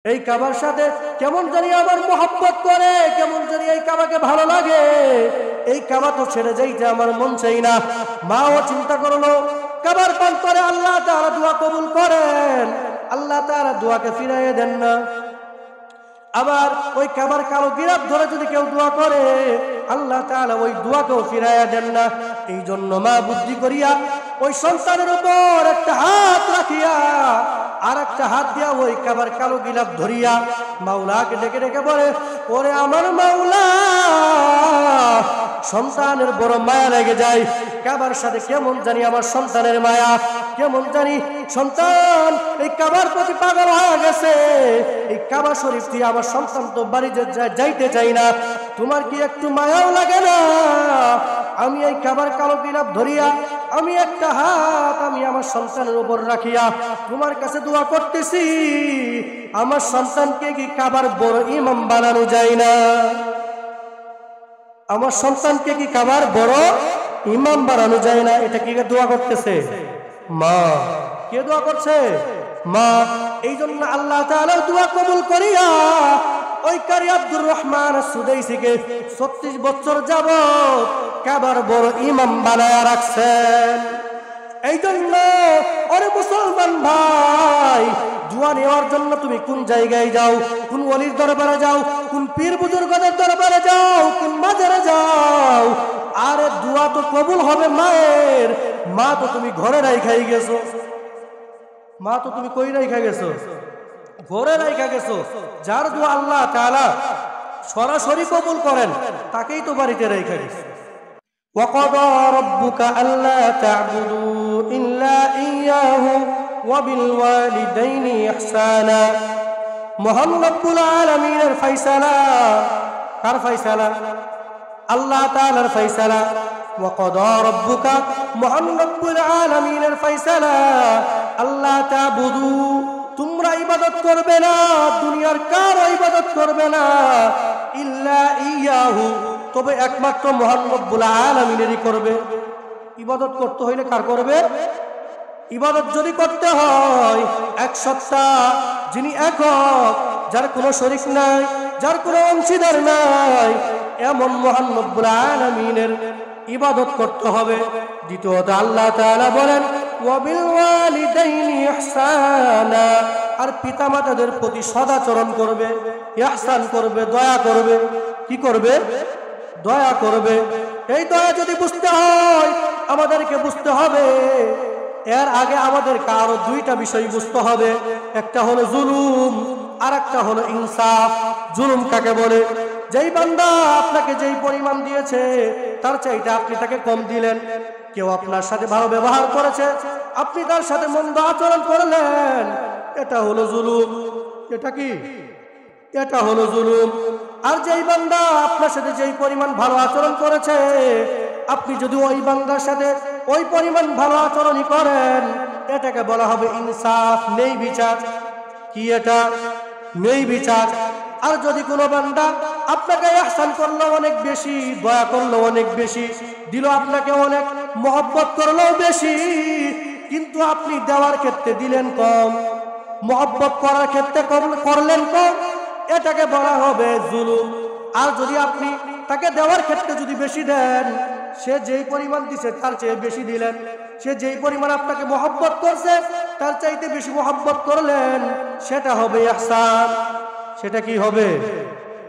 এই কাবার সাথে কেমন জানি আমার মোহাব্বত করে, কেমন জানি এই কাবাকে ভালো লাগে। এই কাবা তো ছেড়ে যাইতে আমার মন চাই না। মাও চিন্তা করলো, কাবার প্রান্তরে আল্লাহ তাআলা দোয়া কবুল করেন, আল্লাহ তাআলা দোয়াকে ফিরাইয়ে দেন না। আবার ওই কাবার কালো গিরাপ ধরে যদি কেউ দোয়া করে, আল্লাহ তাআলা ওই দোয়াকেও ফিরাইয়া দেন না। এই জন্য মা বুদ্ধি করিয়া ওই সন্তানের উপর একটা হাত রাখিয়া আর একটা হাত দিয়া ওই কাবার কালো গিলাপ ধরিয়া মাওলাকে ডেকে ডেকে বলে, ওরে আমার মাওলা। সন্তানের বড় মায়া লেগে যায়। কাবার সাথে কেমন জানি আমার সন্তানের মায়া, কেমন জানি সন্তান এই কাবার প্রতি পাগল হয়ে গেছে। এই কাবা শরীফ দিয়ে আমার সন্তান তো বাড়িতে যাইতে চাই না, তোমার কি একটু মায়াও লাগে না? আমি এই কাবার কালো গিলাপ ধরিয়া আমি একটা হাত আমি আমার সন্তানের উপর রাখিয়া তোমার কাছে দোয়া করতেছি, আমার সন্তানকে কি কাবার বড় ইমাম বানানো যায় না? আমার সন্তানকে কি কাবার বড় ইমাম বানানো যায় না? এটা কি দোয়া করতেছে? মা। কে দোয়া করছে? মা। এই জন্য আল্লাহ তাআলা দোয়া কবুল করিয়া ওই কারি আব্দুর রহমান সুদাইসিকে 36 বছর যাবত কাবার বড় ইমাম বানায়া রাখছেন। এই জন্য ওরে মুসলমান ভাই, দোয়া নেওয়ার জন্য তুমি কোন জায়গায় যাও, কোন ওলির দরবারে যাও, কোন পীর বুজুর্গদের দরবারে যাও, কোন মাজারে যাও, আরে দোয়া তো কবুল হবে মায়ের। মা তো তুমি ঘরে রাইখাই গেছো, মা তো তুমি কই রাইখা গেছো? ঘরে রাইখা গেছো। যার দোয়া আল্লাহ তাআলা সরাসরি কবুল করেন তাকেই তো বাড়িতে রাইখা গেছো। وَقَضَى رَبُّكَ أَلَّا تَعْبُدُوا إِلَّا إِيَّاهُ وَبِالْوَالِدَيْنِ إِحْسَانًا। মহান রব্বুল আলামিনের ফয়সালা। কার ফয়সালা? আল্লাহ তাআলার ফয়সালা। وَقَضَى رَبُّكَ মহান রব্বুল আলামিনের ফয়সালা, আল্লাহ তা'বুদু, তোমরা ইবাদত করবে না, দুনিয়ার কারো ইবাদত করবে না, ইল্লা ইয়াহু, তবে একমাত্র মহান রব্বুল আলামিনেরই করবে। ইবাদত করতে হইলে কার করবে? ইবাদত যদি করতে হয় এক সত্তা, যিনি একক, যার কোনো শরীক নাই, যার কোনো অংশীদার নাই, এমন মহান রব্বুল আলামিনের ইবাদত করতে হবে। দ্বিতীয়ত আল্লাহ তাআলা বলেন ওয়াবিল ওয়ালিদাইনি ইহসানা, আর পিতামাতাদের প্রতি সদাচরণ করবে, ইহসান করবে, দয়া করবে। কি করবে? দয়া করবে। এই দয়া যদি বুঝতে হয় আমাদেরকে বুঝতে হবে, এর আগে আমাদেরকে আরো দুইটা বিষয় বুঝতে হবে। একটা হলো জুলুম, আর একটা হলো ইনসাফ। জুলুম কাকে বলে? যেই বান্দা আপনাকে যেই পরিমাণ দিয়েছে তার চাইতে আপনি তাকে কম দিলেন। কেউ আপনার সাথে ভালো ব্যবহার করেছে, আপনি তার সাথে মন্দ আচরণ করলেন, এটা হলো জুলুম। এটা কি? এটা হলো জুলুম। আর যেই বান্দা আপনার সাথে যেই পরিমাণ ভালো আচরণ করেছে, আপনি যদি ওই বান্দার সাথে ওই পরিমাণ ভালো আচরণই করেন, এটাকে বলা হবে ইনসাফ, ন্যায় বিচার। কি এটা? ন্যায় বিচার। আর যদি কোনো বান্দা আপনাকে ইহসান করলো অনেক বেশি, দয়া করলো অনেক বেশি, দিল আপনাকে অনেক, মহব্বত করলো বেশি, কিন্তু আপনি দেওয়ার ক্ষেত্রে দিলেন কম, মহব্বত করার ক্ষেত্রে করলেন কম, এটাকে বলা হবে জুলুম। আর যদি আপনি তাকে দেওয়ার ক্ষেত্রে যদি বেশি দেন, সে যেই পরিমাণ দিছে তার চেয়ে বেশি দিলেন, সে যেই পরিমাণ আপনাকে মহব্বত করছে তার চাইতে বেশি মহব্বত করলেন, সেটা হবে ইহসান। সেটা কি হবে?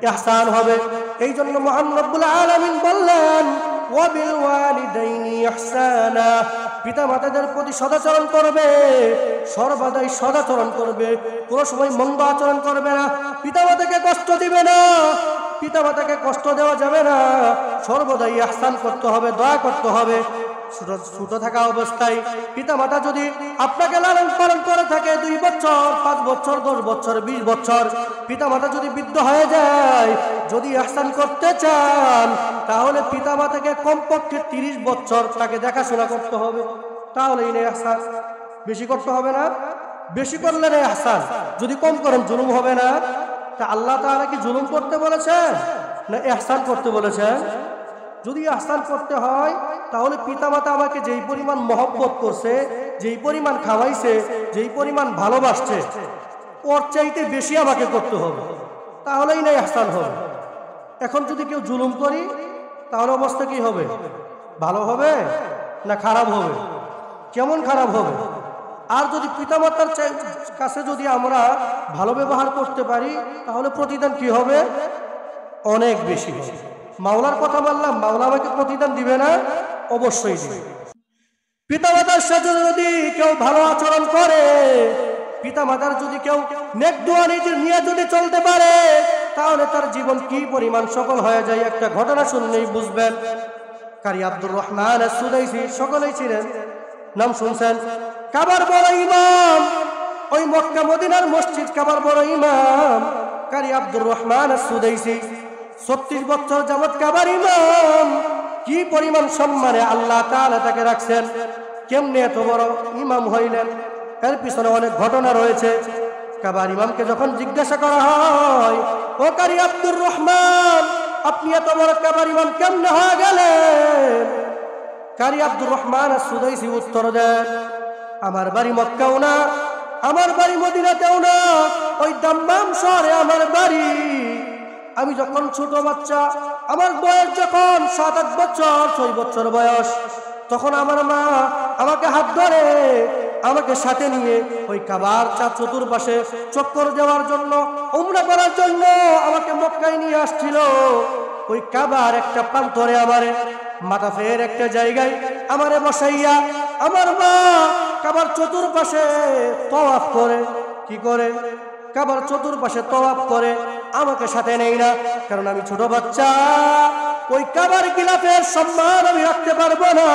ইহসান হবে। এই জন্য মহান রব্বুল আলামিন বললেন ওয়াবিল ওয়ালিদাইনি ইহসানা, পিতামাতাদের প্রতি সদাচরণ করবে, সর্বদাই সদাচরণ করবে, কোনো সময় মন্দ আচরণ করবে না, পিতামাতাকে কষ্ট দিবে না, পিতামাতাকে কষ্ট দেওয়া যাবে না, সর্বদাই ইহসান করতে হবে, দয়া করতে হবে। ছোট থাকা অবস্থায় পিতামাতা যদি আপনাকে লালন পালন করে থাকে 2 বছর, 5 বছর, 10 বছর, 20 বছর, পিতামাতা যদি বৃদ্ধ হয়ে যায়, যদি ইহসান করতে চান তাহলে পিতামাতাকে কমপক্ষে 30 বছর তাকে দেখাশোনা করতে হবে, তাহলেই না ইহসান। বেশি করতে হবে না, বেশি করলে না ইহসান। যদি কম করেন জুলুম হবে না। তা আল্লাহ তাআলা কি জুলুম করতে বলেছেন না ইহসান করতে বলেছেন? যদি ইহসান করতে হয় তাহলে পিতামাতা আমাকে যেই পরিমাণ মহব্বত করছে, যেই পরিমাণ খাওয়াইছে, যেই পরিমাণ ভালোবাসছে, ওর চাইতে বেশি আমাকে করতে হবে, তাহলেই নাই আহসান হবে। এখন যদি কেউ জুলুম করি তাহলে অবস্থা কি হবে? ভালো হবে না খারাপ হবে? কেমন খারাপ হবে? আর যদি পিতামাতার কাছে যদি আমরা ভালো ব্যবহার করতে পারি তাহলে প্রতিদান কি হবে? অনেক বেশি হবে। মাওলার কথা বললাম, মাওলা আমাকে প্রতিদান দিবে না? অবশ্যই দিবে। পিতামাতার সাথে যদি কেউ ভালো আচরণ করে, পিতামাতার যদি কেউ নেক দোয়া নিয়ে যদি চলতে পারে তাহলে তার জীবন কি পরিমাণ সফল হয়ে যায় একটা ঘটনা শুনলেই বুঝবেন। কারি আব্দুর রহমান আস-সুদাইসি সকলেই ছিলেন, নাম শুনছেন। কাবার বড় ইমাম, ওই মক্কা মদিনার মসজিদ কাবার বড় ইমাম কারি আব্দুর রহমান আস-সুদাইসি 36 বছর যাবত কাবার ইমাম। কি পরিমাণ সম্মানে আল্লাহ তাআলা তাকে রাখছেন। কেমনে এত বড় ইমাম হইলেন? এর পিছনে অনেক ঘটনা রয়েছে। কাবার ইমামকে যখন জিজ্ঞাসা করা হয়, ও কারি আব্দুর রহমান, আপনি এত বড় কাবার ইমাম কেমনে হয়ে গেলেন? কারি আব্দুর রহমান আস-সুদাইসি উত্তর দেন, আমার বাড়ি মক্কাও না, আমার বাড়ি মদিনাতেও না, ওই দাম্মাম শহরে আমার বাড়ি। আমি যখন ছোট বাচ্চা, আমার বয়স যখন 7-8 বছর 6 বছর বয়স, তখন আমার মা আমাকে হাত ধরে আমাকে সাথে নিয়ে ওই কাবার চতুর্পাশে চক্কর দেওয়ার জন্য, উমরা করার জন্য আমাকে মক্কায় নিয়ে আসছিল। ওই কাবার একটা প্রান্তরে আমারে মাতাফের একটা জায়গায় আমারে বসাইয়া আমার মা কাবার চতুর্পাশে তওয়াফ করে। কি করে? কাবার চতুর্পাশে তওয়াফ করে। আমাকে সাথে নেই না, কারণ আমি ছোট বাচ্চা। ওই কাবার গিলাফের সম্মান আমি রাখতে পারবো না।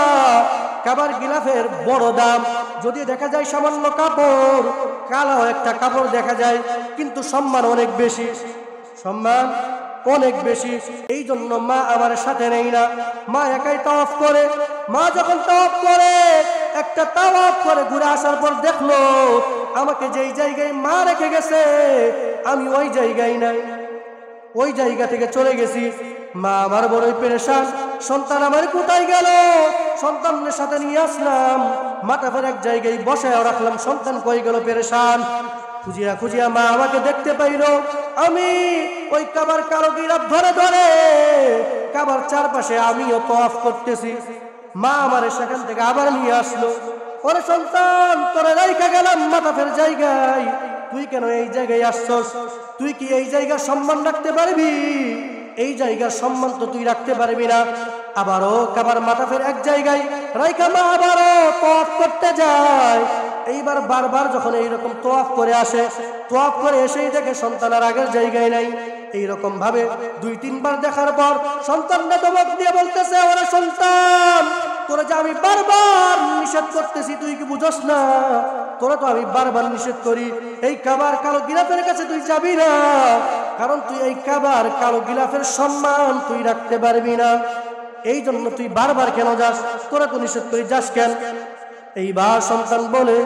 কাবার গিলাফের বড় দাম। যদি দেখা যায় সামান্য কাপড়, কালো একটা কাপড় দেখা যায়, কিন্তু সম্মান অনেক বেশি, সম্মান অনেক বেশি। এই জন্য মা আমার সাথে নেই না, মা একাই তাওয়াফ করে। মা যখন তাওয়াফ করে, একটা তাওয়াফ করে ঘুরে আসার পর দেখলো আমাকে যেই জায়গায় মা রেখে গেছে আমি ওই জায়গায় নাই, ওই জায়গা থেকে চলে গেছি। মা আমার বড়ই পেরেশান, সন্তান আমার কোথায় গেল? সন্তানের সাথে নিয়ে আসলাম, মাথাফের এক জায়গায় বসায় রাখলাম, সন্তান কই গেল? পেরেশান। খুঁজিয়া খুঁজিয়া মা আমাকে দেখতে পাইল। আমি ওই কাবার কালো গিরাফ ধরে ধরে কাবার চারপাশে আমিও তওয়াফ করতেছি। মা আমার সেখান থেকে আবার নিয়ে আসলো। ওরে সন্তান, তোরে রাইখা গেলাম মাথাফের জায়গায়, তুই কেন এই জায়গায় আসছস? তুই কি এই জায়গার সম্মান রাখতে পারবি? এই জায়গার সম্মান তো তুই রাখতে পারবি না। আবারও কাবার মাথাফের এক জায়গায় রাইখা মা আবারও তওয়াফ করতে যায়। এইবার বারবার যখন এইরকম তওয়াফ করে আসে, তওয়াফ করে এসেই দেখে সন্তান আর আগের জায়গায় নাই। এইরকম ভাবে 2-3 বার দেখার পর সন্তানটা ধমক দিয়ে বলতেছে, ওরে সন্তান, তোরা যে আমি বারবার নিষেধ করতেছি, তুই কি বুঝস না? তোরা তো আমি বারবার নিষেধ করি, এই কাবার কালো গিলাফের কাছে তুই যাবি না, কারণ তুই এই কাবার কালো গিলাফের সম্মান তুই রাখতে পারবি না। এই জন্য তুই বারবার কেন যাস? তোরা তো নিষেধ করি, যাস কেন? এইবার সন্তান বলে,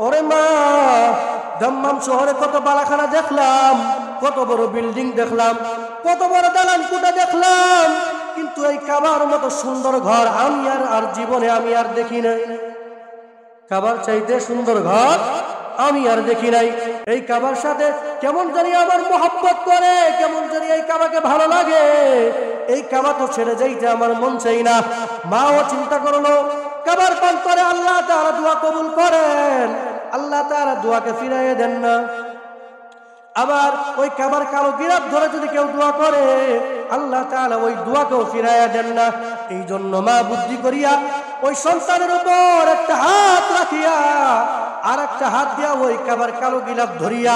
ওরে মা, দাম্মাম শহরে কত বালাখানা দেখলাম, কত বড় বিল্ডিং দেখলাম, কত বড় দালান কোঠা দেখলাম, কিন্তু এই কাবার মতো সুন্দর ঘর আমি আর জীবনে আমি আর দেখি নাই। কাবার চাইতে সুন্দর ঘর আমি আর দেখি নাই। এই কাবার সাথে কেমন জানি আমার মোহাব্বত করে, কেমন জানি এই কাবাকে ভালো লাগে। এই কাবা তো ছেড়ে যাইতে আমার মন চাই না। মাও চিন্তা করলো, কাবার প্রান্তরে আল্লাহ তাআলা দোয়া কবুল করেন, আল্লাহ তাআলা দোয়াকে ফিরাইয়ে দেন না। আবার ওই কাবার কালো গিরাফ ধরে যদি কেউ দোয়া করে, আল্লাহ তাআলা ওই দোয়াকেও ফিরাইয়া দেন না। এই জন্য মা বুদ্ধি করিয়া ওই সন্তানের উপর একটা হাত রাখিয়া আর একটা হাত দিয়া ওই কাবার কালো গিলাফ ধরিয়া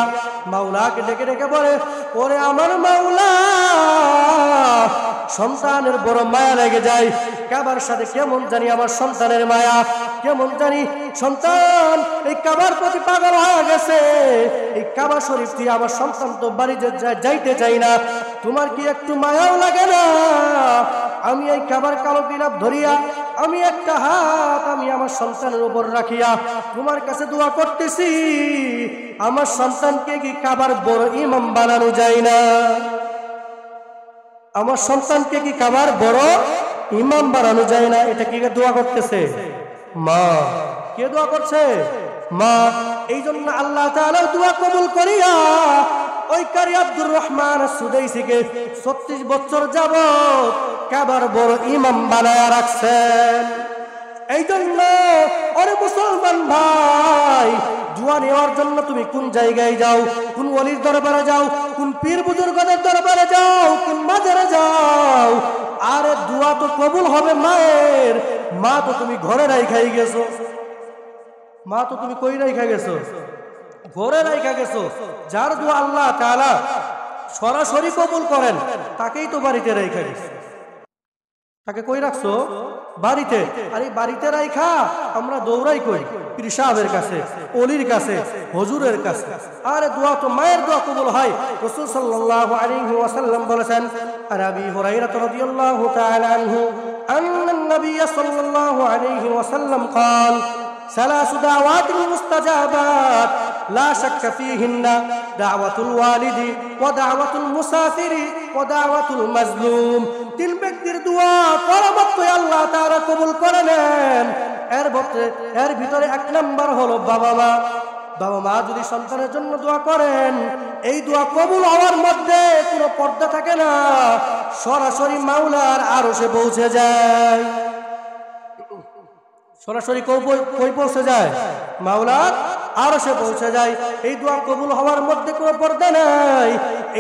মাওলাকে ডেকে ডেকে বলে, ওরে আমার মাওলা। সন্তানের বড় মায়া লেগে যায়। কাবার সাথে কেমন জানি আমার সন্তানের মায়া, কেমন জানি সন্তান এই কাবার প্রতি পাগল হয়ে গেছে। এই কাবা শরীফ দিয়ে আমার সন্তান তো বাড়ি যাইতে চাই না, তোমার কি একটু মায়াও লাগে না? আমি এই কাবার কালো গিলাফ ধরিয়া আমি একটা হাত আমি আমার সন্তানের উপর রাখিয়া তোমার কাছে দোয়া করতেছি, আমার সন্তানকে কি কাবার বড় ইমাম বানানো যায় না? আমার সন্তানকে কি কাবার বড় ইমাম বানানো যায় না? এটা কি দোয়া করতেছে? মা। কে দোয়া করছে? মা। এই জন্য আল্লাহ তাআলা দোয়া কবুল করিয়া ওই কারি আব্দুর রহমান সুদাইসিকে 36 বছর যাবত কাবার বড় ইমাম বানায়া রাখছেন। এই জন্য ওরে মুসলমান ভাই, দোয়া নেওয়ার জন্য তুমি কোন জায়গায় যাও, কোন ওলির দরবারে যাও, কোন পীর বুজুর্গদের দরবারে যাও, কোন মাজারে যাও, আরে দোয়া তো কবুল হবে মায়ের। মা তো তুমি ঘরে রাইখাই গেছো, মা তো তুমি কই রাইখা গেছো, ঘরে রাইখা গেছো। যার দোয়া আল্লাহ তাআলা সরাসরি কবুল করেন তাকেই তো বাড়িতে রাইখা গেছো। তাকে কই রাখছো? বাড়িতে। আর এই বাড়িতে রাইখা আমরা দৌড়াই কই পীর সাহেবের কাছে, ওলির কাছে, হুজুরের কাছে। আরে দোয়া তো মায়ের দোয়া কবুল হয়। রাসূল সাল্লাল্লাহু আলাইহি ওয়াসাল্লাম বলেছেন, আর আবি হুরায়রা রাদিয়াল্লাহু তাআলা আনহু আন্না নবী সাল্লাল্লাহু আলাইহি ওয়াসাল্লাম قال ثلاث دعوات مستجابات لا شك فيهن دعوة الوالد ودعوة المسافر ودعوة المظلوم। তিন ব্যক্তির দোয়া পরমাত্মই আল্লাহ তাআলা কবুল করে নেন। এর ভিতরে এক নাম্বার হলো বাবা মা। বাবা মা যদি সন্তানের জন্য দোয়া করেন, এই দোয়া কবুল হওয়ার মধ্যে কোনো পর্দা থাকে না, সরাসরি মাওলার আরশে পৌঁছে যায়। সরাসরি কই পৌঁছে যায়? মাওলার আরশে পৌঁছে যায়। এই দোয়া কবুল হওয়ার মধ্যে কোনো পর্দা নাই।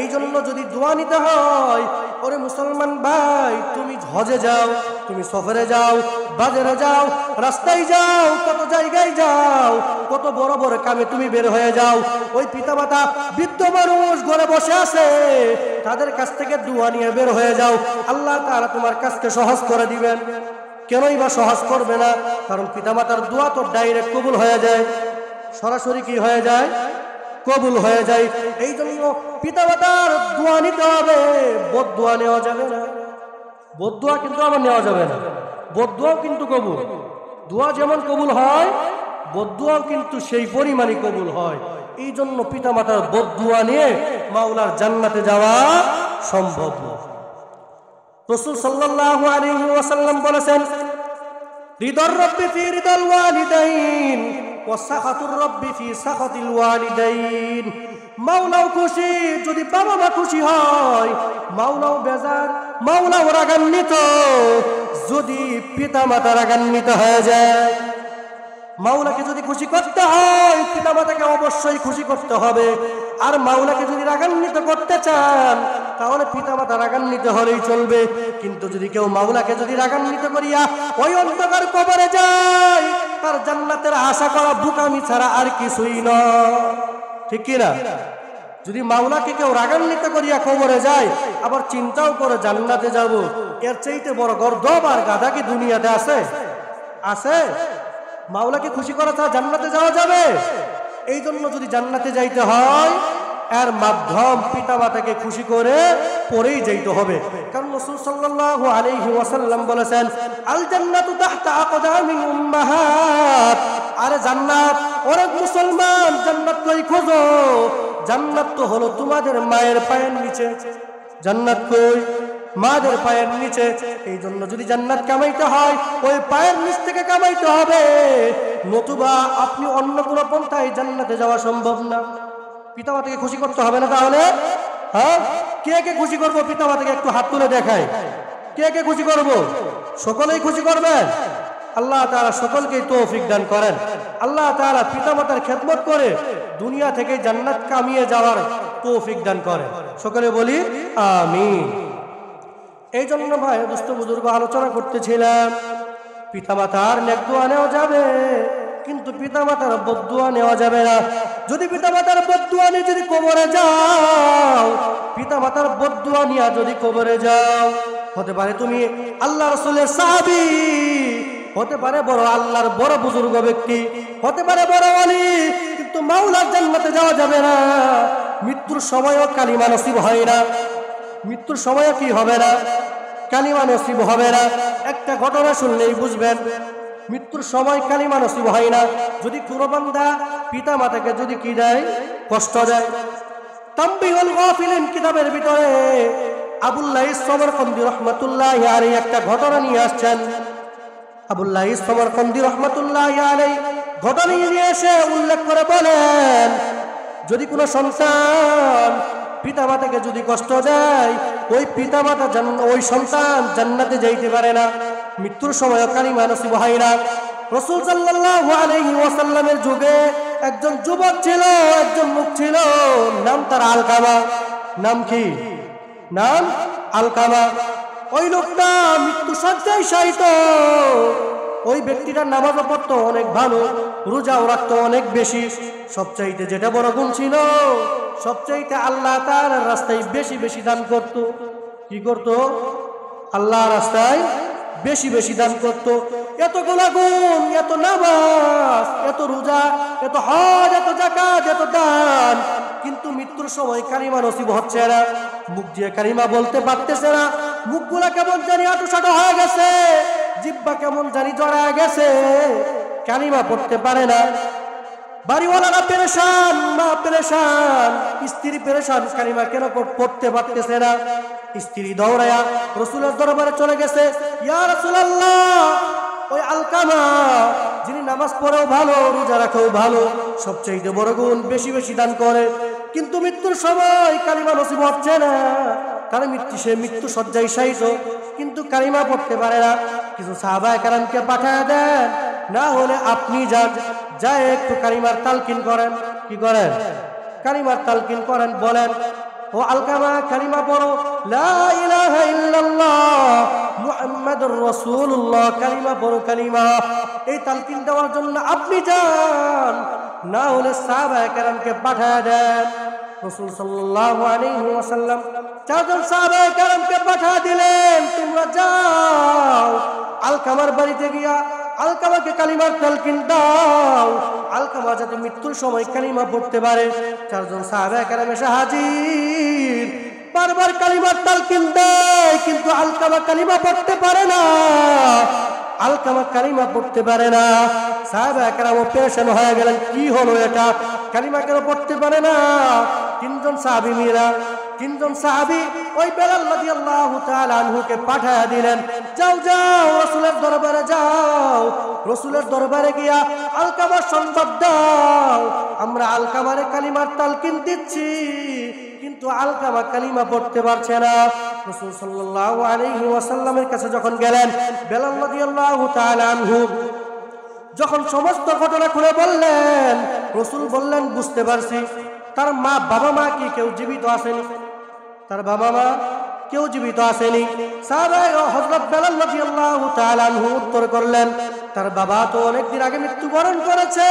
এই জন্য যদি দোয়া নিতে হয়, ওরে মুসলমান ভাই, তুমি হজে যাও, তুমি সফরে যাও, বাজারে যাও, রাস্তায় যাও, কত জায়গায় যাও, কত বড় বড় কামে তুমি বের হয়ে যাও, ওই পিতামাতা বৃদ্ধ মানুষ ঘরে বসে আছে, তাদের কাছ থেকে দোয়া নিয়ে বের হয়ে যাও। আল্লাহ তাআলা তোমার কাজকে সহজ করে দিবেন। কেনই বা সহজ করবে না? কারণ পিতামাতার দোয়া তো ডাইরেক্ট কবুল হয়ে যায়, সরাসরি কি হয়ে যায়? কবুল হয়ে যায়। এই জন্য পিতামাতার দোয়া নিতে হবে, বদদোয়া নেওয়া যাবে না। বদদোয়া কিন্তু আবার নেওয়া যাবে না। বদদোয়াও কিন্তু কবুল। দোয়া যেমন কবুল হয়, বদদোয়াও কিন্তু সেই পরিমাণই কবুল হয়। এই জন্য পিতামাতার বদদোয়া নিয়ে মাওলার জান্নাতে যাওয়া সম্ভব না। রাসূল সাল্লাল্লাহু আলাইহি ওয়াসাল্লাম বলেছেন, রিদার রাব্বি ফি রিদাল ওয়ালিদাইন ওয়া সাখাতুর রাব্বি ফি সাখাতিল ওয়ালিদাইন। মাওলাও খুশি যদি বাবা মা খুশি হয়, মাওলাও বেজার, মাওলাও রাগান্বিত যদি পিতা মাতা রাগান্বিত হয়ে যায়। মাওলাকে যদি খুশি করতে হয়, পিতা মাতাকে অবশ্যই খুশি করতে হবে। আর মাওলাকে যদি রাগান্বিত করতে চান, তাহলে পিতা মাতা রাগান্বিত হলেই চলবে। কিন্তু যদি কেউ মাওলাকে যদি রাগান্বিত করিয়া ওই অন্ধকার কবরে যায়, তার জান্নাতের আশা করা বোকামি ছাড়া আর কিছুই নয়। ঠিক কিনা? যদি মাওলাকে কেউ রাগান্বিত করিয়া কবরে যায়, আবার চিন্তাও করে জান্নাতে যাব, এর চাইতে বড় গর্দভ আর গাধা কি দুনিয়াতে আছে? আছে? মাওলাকে খুশি করা ছাড়া জান্নাতে যাওয়া যাবে? এই জন্য যদি জান্নাতে যাইতে হয়, এর মাধ্যম পিতা মাতাকে খুশি করে পরেই যাইতে হবে। কারণ রাসূল সাল্লাল্লাহু আলাইহি ওয়াসাল্লাম বলেছেন, আল জান্নাতু তাহতা আকদামিল উম্মাহাত। আরে জান্নাত, ওরে মুসলমান, জান্নাত কই খোঁজো? জান্নাত তো হলো তোমাদের মায়ের পায়ের নিচে। জান্নাত কই? মাদের পায়ের নিচে। এই জন্য যদি জান্নাত কামাইতে হয়, ওই পায়ের নিচ থেকে কামাইতে হবে, নতুবা আপনি অন্য কোনো পন্থায় জান্নাতে যাওয়া সম্ভব না। পিতামাতাকে খুশি করতে হবে না? তাহলে হ্যাঁ, কে কে খুশি করবো? পিতামাতাকে একটু হাত তুলে দেখায়। কে কে খুশি করব? সকলেই খুশি করবেন। আল্লাহ তাআলা সকলকেই তৌফিক দান করেন। আল্লাহ তাআলা পিতামাতার খেদমত করে দুনিয়া থেকে জান্নাত কামিয়ে যাওয়ার তৌফিক দান করেন। সকলে বলি আমিন। এই জন্য ভাই দোস্ত বুজুর্গ আলোচনা করতেছিলাম, পিতামাতার নেক দোয়া নেওয়া যাবে, কিন্তু পিতামাতার বদদোয়া নেওয়া যাবে না। যদি পিতামাতার বদদোয়া নিয়ে যদি কবরে যাও, পিতামাতার বদদোয়া নিয়ে যদি কবরে যাও, হতে পারে তুমি আল্লাহ রাসূলের সাহাবী, হতে পারে বড় আল্লাহর বড় বুজুর্গ ব্যক্তি, হতে পারে বড় ওলি, কিন্তু মাওলার জান্নাতে যাওয়া যাবে না। মৃত্যুর সময়ও কালিমা নসিব হয় না। মৃত্যুর সময় কি হবে না? কালিমা নসিব হবে না। একটা ঘটনা শুনলেই বুঝবেন, মৃত্যুর সময় কালিমা নসিব হয় না। যদি কোনো বান্দা পিতা মাতাকে যদি কি দেয়, কষ্ট দেয়। তামবিহুল গাফিলিন কিতাবের ভিতরে আবুল্লাহ সমরকন্দি রহমাতুল্লাহি আলাইহি একটা ঘটনা নিয়ে আসছেন। আবুল্লাহ সমরকন্দি রহমাতুল্লাহি আলাইহি ঘটনা নিয়ে এসে উল্লেখ করে বলেন, যদি কোনো সন্তান পিতামাতাকে যদি কষ্ট দেয়, ওই পিতামাতা ওই সন্তান জান্নাতে যাইতে পারে না, মৃত্যুর সময় কালিমা নসিব হয় না। রাসূল সাল্লাল্লাহু আলাইহি ওয়াসাল্লামের যুগে একজন যুবক ছিল, একজন লোক ছিল, নাম তার আলকামা। নাম কি? নাম আলকামা। ওই লোকটা মৃত্যু শয্যায় শায়িত। ওই ব্যক্তিটার নামাজও পড়তো অনেক ভালো, রোজাও রাখতো অনেক বেশি। সবচাইতে যেটা বড় গুণ ছিল, সবচাইতে আল্লাহ তাআলার রাস্তায় বেশি বেশি দান করত। কি করত? আল্লাহর রাস্তায় বেশি বেশি দান করত। এত গুণ, এত নামাজ, এত রোজা, এত হজ, এত যাকাত, এত দান, কিন্তু মৃত্যুর সময় কালিমা নসিব হচ্ছে না। মুখ দিয়ে কালিমা বলতে পারতেছে না। মুখগুলা কেমন জানি আটোসাটো হয়ে গেছে, জিহ্বা কেমন জানি জড়ায় গেছে, কালিমা পড়তে পারে না। বাড়িওয়ালারা পেরেশান, মা পেরেশান, স্ত্রী পেরেশান, কালিমা কেন পড়তে পারতেছে না। স্ত্রী দৌড়ায়া রাসূলের দরবারে চলে গেছে। ইয়া রাসূলুল্লাহ, ওই আলকামা যিনি নামাজ পড়েও ভালো, রোজা রাখেও ভালো, সবচেয়ে বড় গুণ, বেশি বেশি দান করে, কিন্তু মৃত্যুর সময় কালিমা নসিব হচ্ছে না। তার সে মৃত্যু শয্যায় শায়িত, কিন্তু কালিমা পড়তে পারে না। কিছু সাহাবায়ে কেরামকে পাঠায় দেন, না হলে আপনি যান, যায় একটু কালিমার তালকিন করেন। কি করেন? কালিমার তালকিন করেন। বলেন, ও আলকামা, কালিমা পড়ো, লা ইলাহা ইল্লাল্লাহ মুহাম্মাদুর রাসূলুল্লাহ, কালিমা পড়ো, কালিমা। এই তালকিন দেওয়ার জন্য আপনি যান, না হলে সাহাবায়ে কেরামকে পাঠায় দেন। রাসূল সাল্লাল্লাহু আলাইহি ওয়াসাল্লাম চারজন সাহাবায়ে কেরামকে পাঠিয়ে দিলেন, তোমরা যাও আলকামার বাড়িতে গিয়া আলকামাকে কালিমার তালকিন দাও, আলকামা যাতে মৃত্যুর সময় কালিমা পড়তে পারে। চারজন সাহাবায়ে কেরাম এসে হাজির, বারবার কালিমার তালকিন দেয়, কিন্তু আলকামা কালিমা পড়তে পারে না। আলকামা কালিমা পড়তে পারে না। সাহাবায়ে কেরাম পেরেশান হয়ে গেলেন, কি হলো এটা, কালিমা কেন পড়তে পারে না? তিনজন সাহাবী ওই বেলাল রাদিয়াল্লাহু তাআলা আনহুকে পাঠিয়ে দিলেন, যাও যাও রাসূলের দরবারে যাও, রাসূলের দরবারে গিয়া আলকামার সংবাদ দাও, আমরা আলকামারে কালিমার তালকিন দিচ্ছি, কিন্তু আলকামা কালিমা পড়তে পারছে না। রাসূল সাল্লাল্লাহু আলাইহি ওয়াসাল্লামের কাছে যখন গেলেন, বেলাল রাদিয়াল্লাহু তাআলা আনহু যখন সমস্ত ঘটনা খুলে বললেন, রাসূল বললেন, বুঝতে পারছি। তার বাবা মা কি কেউ জীবিত আসেনি? তার বাবা মা কেউ জীবিত আসেনি। সাহাবায়ে হযরত বেলাল রাদিয়াল্লাহু তাআলা আনহু উত্তর করলেন, তার বাবা তো অনেকদিন আগে মৃত্যুবরণ করেছে,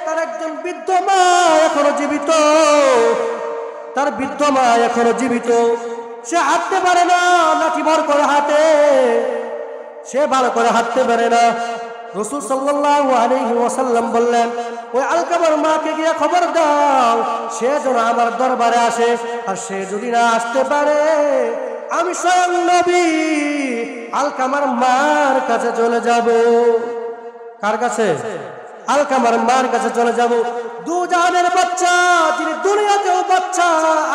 তার একজন বৃদ্ধ মা এখনো জীবিত, তার বৃদ্ধ মা এখনো জীবিত, সে হাঁটতে পারে না, লাঠি ভর করে হাঁটে, সে ভালো করে হাঁটতে পারে না। রাসূল সাল্লাল্লাহু আলাইহি ওয়াসাল্লাম বললেন, ওই আলকামার মাকে গিয়ে খবর দাও, সে যেন আমার দরবারে আসে, আর সে যদি না আসতে পারে, আমি স্বয়ং নবী আলকামার মার কাছে চলে যাব। কার কাছে? আলকামার মার কাছে চলে যাব। দু জাহানের বাচ্চা, যিনি দুনিয়াতেও বাচ্চা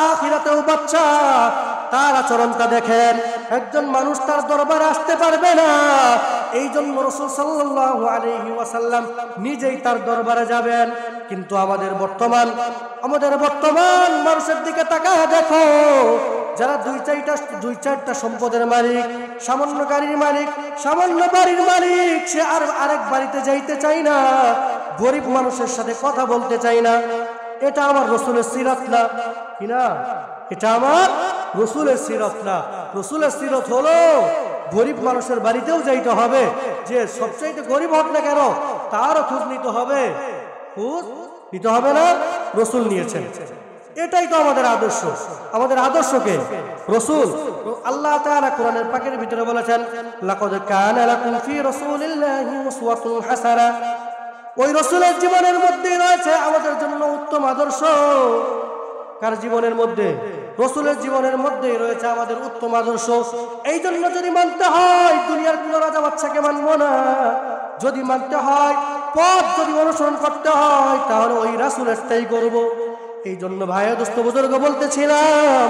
আখিরাতেও বাচ্চা, তার আচরণটা দেখেন। একজন মানুষ তার দরবারে আসতে পারবে না, এই জন্য রাসূল সাল্লাল্লাহু আলাইহি ওয়াসাল্লাম নিজেই তার দরবারে যাবেন। কিন্তু আমাদের বর্তমান মানুষের দিকে তাকায় দেখো, যারা দুই চারটা সম্পদের মালিক, সামান্য গাড়ির মালিক, সামান্য বাড়ির মালিক, সে আর আরেক বাড়িতে যাইতে চায় না, গরিব মানুষের সাথে কথা বলতে চায় না। এটা আমার রাসূলের সিরাত না, কি না? এটা আমার রাসূলের সিরাত না। রাসূলের সিরাত হলো গরিব মানুষের বাড়িতেও যাইতে হবে, যে সবচাইতে গরিব হোক না কেন, তারও খোঁজ নিতে হবে। খোঁজ নিতে হবে না? রাসূল নিয়েছেন। এটাই তো আমাদের আদর্শ। আমাদের আদর্শকে রাসূল, আল্লাহ তাআলা কোরআনের পাকের ভিতরে বলেছেন, লাকাদ কানা লাকুম ফি রাসূলিল্লাহি উসওয়াতুন হাসানা। ওই রাসূলের জীবনের মধ্যে রয়েছে আমাদের জন্য উত্তম আদর্শ। কার জীবনের মধ্যে? রাসূলের জীবনের মধ্যেই রয়েছে আমাদের উত্তম আদর্শ। এই জন্য যদি মানতে হয়, দুনিয়ার কোন রাজা বাদশাকে মানবো না। যদি মানতে হয়, পথ যদি অনুসরণ করতে হয়, তাহলে ওই রাসূলেরটাই করব। এই জন্য ভাই দোস্ত বুজুর্গ বলতেছিলাম,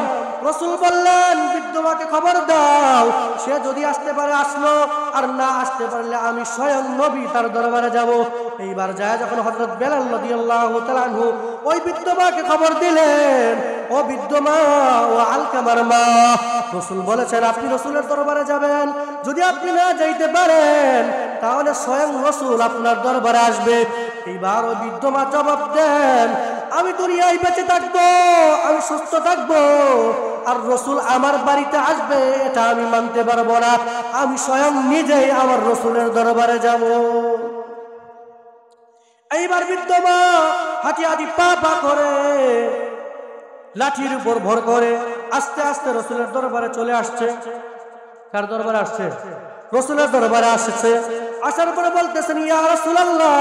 রাসূল বললেন বৃদ্ধ মাকে খবর দাও, সে যদি আসতে পারে আসলো, আর না আসতে পারলে আমি স্বয়ং নবী তার দরবারে যাব। এইবার যায় যখন হযরত বেলাল রাদিয়াল্লাহু তাআলা আনহু ওই বৃদ্ধ মাকে খবর দিলেন, ও বৃদ্ধ মা, ও আলকামার মা, রাসূল বলেছেন আপনি রাসূলের দরবারে যাবেন, যদি আপনি না যাইতে পারেন তাহলে স্বয়ং রাসূল আপনার দরবারে আসবে। এইবার ওই বৃদ্ধ মা জবাব দেন, আমি দুনিয়ায় বেঁচে থাকবো, আমি সুস্থ থাকবো, আর রাসূল আমার বাড়িতে আসবে এটা আমি মানতে পারবো না, আমি স্বয়ং নিজেই আমার রাসূলের দরবারে যাব। এইবার বৃদ্ধ মা হাঁটি হাঁটি পা পা করে লাঠির উপর ভর করে আস্তে আস্তে রাসূলের দরবারে চলে আসছে। কার দরবারে আসছে? রাসূলের দরবারে আসছে। আসার পরে বলতেছেন, ইয়া রাসূলুল্লাহ,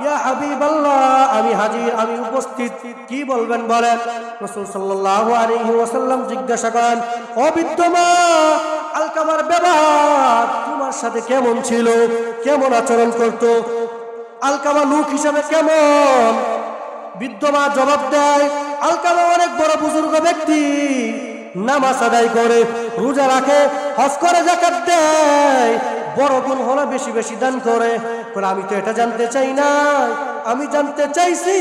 ইয়া হাবিবাল্লাহ, আমি হাজির, আমি উপস্থিত, কি বলবেন বলেন। রাসূল সাল্লাল্লাহু আলাইহি ওয়াসাল্লাম জিজ্ঞাসা করেন, ও বৃদ্ধ মা, আলকামার ব্যবহার তোমার সাথে কেমন ছিল, কেমন আচরণ করত, আলকামা লোক হিসাবে কেমন? বৃদ্ধ মা জবাব দেয়, আলকামা অনেক বড় বুজুর্গ ব্যক্তি, নামাজ আদায় করে, রোজা রাখে, হজ করে, যাকাত দেয়, বড় গুণ হলো বেশি বেশি দান করে। আমি তো এটা জানতে চাই না, আমি জানতে চাইছি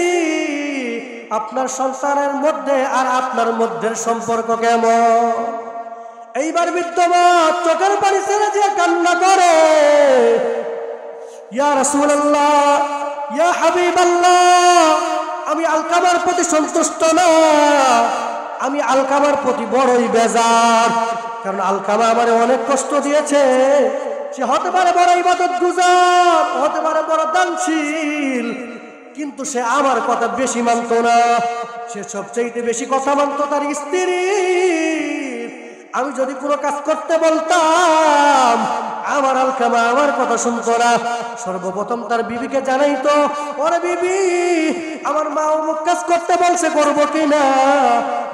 আপনার সন্তানের মধ্যে আর আপনার মধ্যে সম্পর্ক কেমন। এইবার বৃদ্ধ মা চোখের পানি ছেড়ে যে কান্না করে, ইয়া রাসূলুল্লাহ, ইয়া হাবিবাল্লাহ, আমি আলকামার প্রতি সন্তুষ্ট না, আমি আলকামার প্রতি বড়ই বেজার, কারণ আলকামা আমারে অনেক কষ্ট দিয়েছে। সে হতে পারে বড় ইবাদতগুজার, হতে পারে বড় দানশীল, কিন্তু সে আমার কথা বেশি মানত না, সে সবচেয়ে বেশি কথা মানত তার স্ত্রী। আমি যদি কোনো কাজ করতে বলতাম, আমার আলকামা আমার কথা শুনতো না, সর্বপ্রথম তার বিবিকে জানাইতো, ওরে বিবি, আমার মা অমুক কাজ করতে বলছে, করবো কিনা।